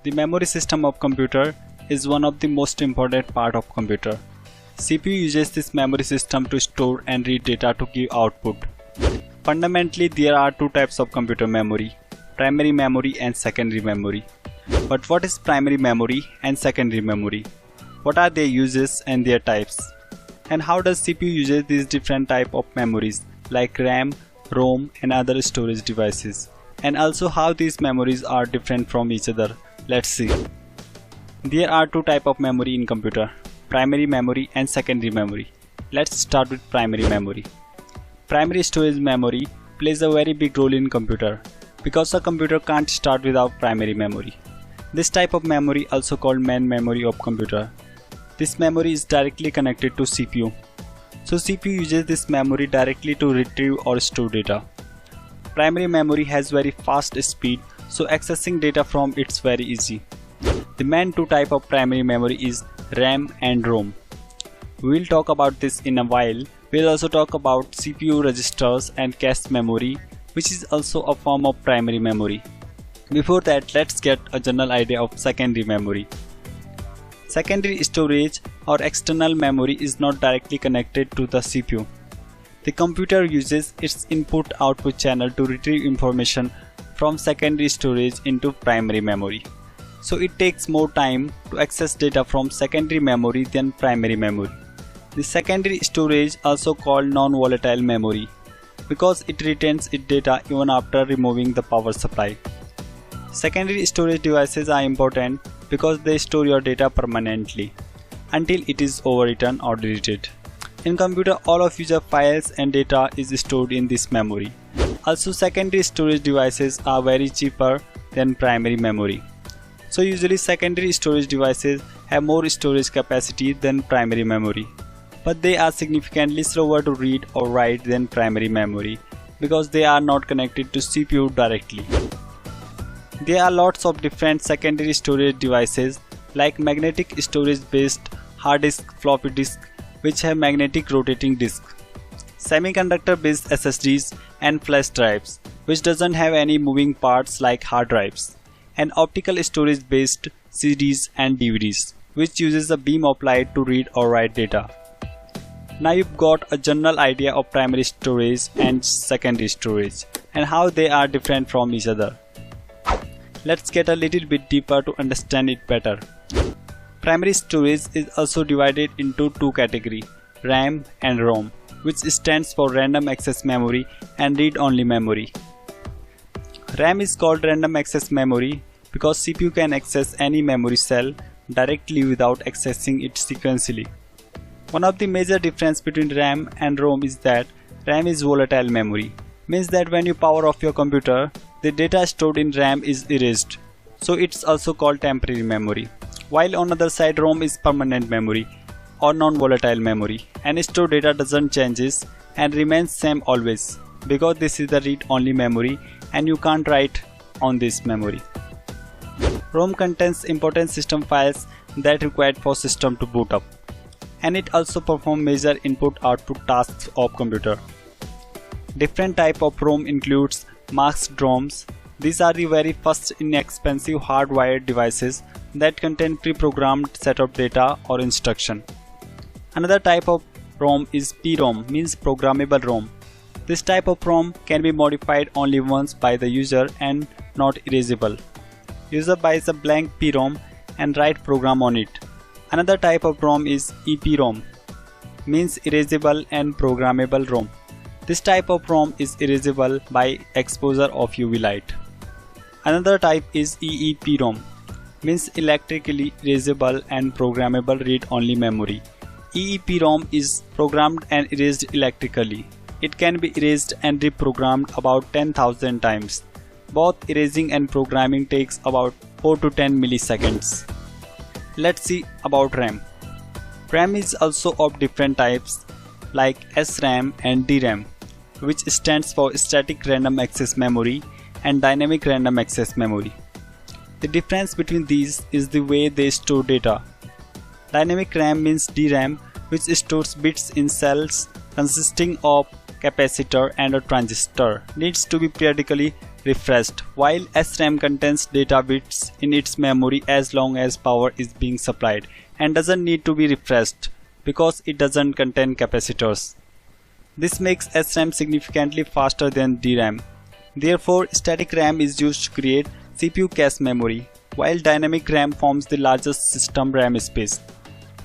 The memory system of computer is one of the most important part of computer. CPU uses this memory system to store and read data to give output. Fundamentally, there are two types of computer memory, primary memory and secondary memory. But what is primary memory and secondary memory? What are their uses and their types? And how does CPU uses these different type of memories like RAM, ROM and other storage devices? And also how these memories are different from each other. Let's see. There are two type of memory in computer, primary memory and secondary memory. Let's start with primary memory. Primary storage memory plays a very big role in computer because a computer can't start without primary memory. This type of memory also called main memory of computer. This memory is directly connected to CPU. So CPU uses this memory directly to retrieve or store data. Primary memory has very fast speed, so accessing data from it's very easy. The main two type of primary memory is RAM and ROM. We will talk about this in a while. We'll also talk about CPU registers and cache memory, which is also a form of primary memory. Before that, let's get a general idea of secondary memory. Secondary storage or external memory is not directly connected to the CPU. The computer uses its input-output channel to retrieve information from secondary storage into primary memory. So it takes more time to access data from secondary memory than primary memory. The secondary storage, also called non-volatile memory, because it retains its data even after removing the power supply. Secondary storage devices are important because they store your data permanently until it is overwritten or deleted. In computer, all of user files and data is stored in this memory. Also, secondary storage devices are very cheaper than primary memory. So usually secondary storage devices have more storage capacity than primary memory. But they are significantly slower to read or write than primary memory because they are not connected to CPU directly. There are lots of different secondary storage devices like magnetic storage based hard disk, floppy disk, which have magnetic rotating disk, semiconductor based SSDs and flash drives, which doesn't have any moving parts like hard drives, and optical storage based CDs and DVDs, which uses a beam of light to read or write data. Now you've got a general idea of primary storage and secondary storage and how they are different from each other. Let's get a little bit deeper to understand it better. Primary storage is also divided into two categories, RAM and ROM, which stands for random access memory and read-only memory. RAM is called random access memory because CPU can access any memory cell directly without accessing it sequentially. One of the major differences between RAM and ROM is that RAM is volatile memory, means that when you power off your computer, the data stored in RAM is erased, so it's also called temporary memory. While on the other side, ROM is permanent memory or non-volatile memory, and stored data doesn't changes and remains same always because this is the read-only memory and you can't write on this memory. ROM contains important system files that required for system to boot up, and it also performs major input-output tasks of computer. Different type of ROM includes masked ROMs. These are the very first inexpensive hardwired devices that contain pre-programmed set of data or instruction. Another type of ROM is PROM, means programmable ROM. This type of ROM can be modified only once by the user and not erasable. User buys a blank PROM and write program on it. Another type of ROM is EPROM, means erasable and programmable ROM. This type of ROM is erasable by exposure of UV light. Another type is EEPROM, means electrically erasable and programmable read-only memory. EEPROM is programmed and erased electrically. It can be erased and reprogrammed about 10,000 times. Both erasing and programming takes about 4 to 10 milliseconds. Let's see about RAM. RAM is also of different types like SRAM and DRAM, which stands for static random access memory and dynamic random access memory. The difference between these is the way they store data. Dynamic RAM means DRAM, which stores bits in cells consisting of capacitor and a transistor, needs to be periodically refreshed, while SRAM contains data bits in its memory as long as power is being supplied and doesn't need to be refreshed because it doesn't contain capacitors. This makes SRAM significantly faster than DRAM. Therefore, static RAM is used to create CPU cache memory, while dynamic RAM forms the largest system RAM space.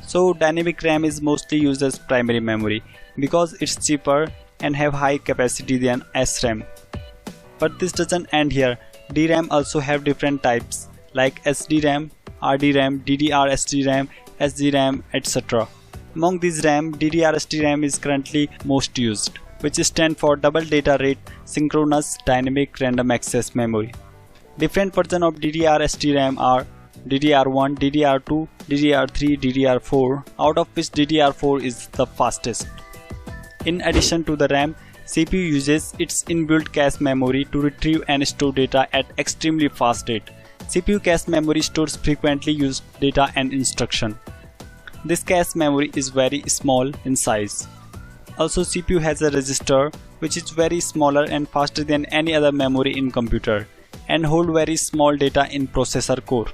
So dynamic RAM is mostly used as primary memory because it's cheaper and have high capacity than SRAM. But this doesn't end here. DRAM also have different types like SDRAM, RDRAM, DDR-SDRAM, SGRAM, etc. Among these RAM, DDR-SDRAM is currently most used, which stands for Double Data Rate Synchronous Dynamic Random Access Memory. Different versions of DDR-SDRAM are DDR1, DDR2, DDR3, DDR4, out of which DDR4 is the fastest. In addition to the RAM, CPU uses its inbuilt cache memory to retrieve and store data at extremely fast rate. CPU cache memory stores frequently used data and instruction. This cache memory is very small in size. Also, CPU has a register which is very smaller and faster than any other memory in computer and hold very small data in processor core.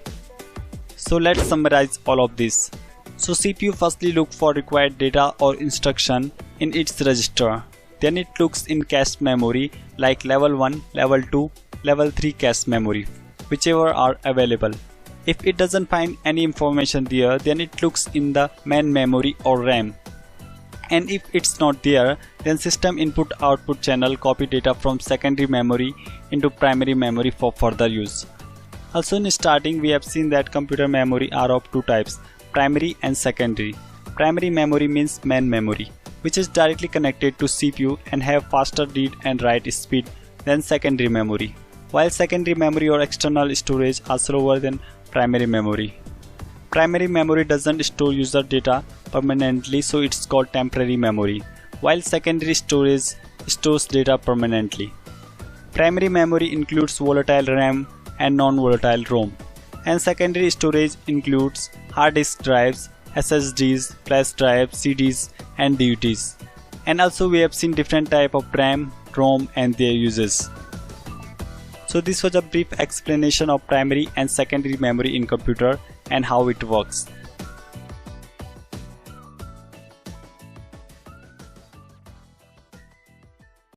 So let's summarize all of this. So CPU firstly looks for required data or instruction in its register. Then it looks in cache memory like level 1, level 2, level 3 cache memory, whichever are available. If it doesn't find any information there, then it looks in the main memory or RAM. And if it's not there, then system input-output channel copy data from secondary memory into primary memory for further use. Also in starting, we have seen that computer memory are of two types, primary and secondary. Primary memory means main memory, which is directly connected to CPU and have faster read and write speed than secondary memory, while secondary memory or external storage are slower than primary memory. Primary memory doesn't store user data permanently, so it's called temporary memory, while secondary storage stores data permanently. Primary memory includes volatile RAM and non-volatile ROM, and secondary storage includes hard disk drives, SSDs, flash drives, CDs and DVDs. And also we have seen different type of RAM, ROM and their uses. So this was a brief explanation of primary and secondary memory in computer and how it works.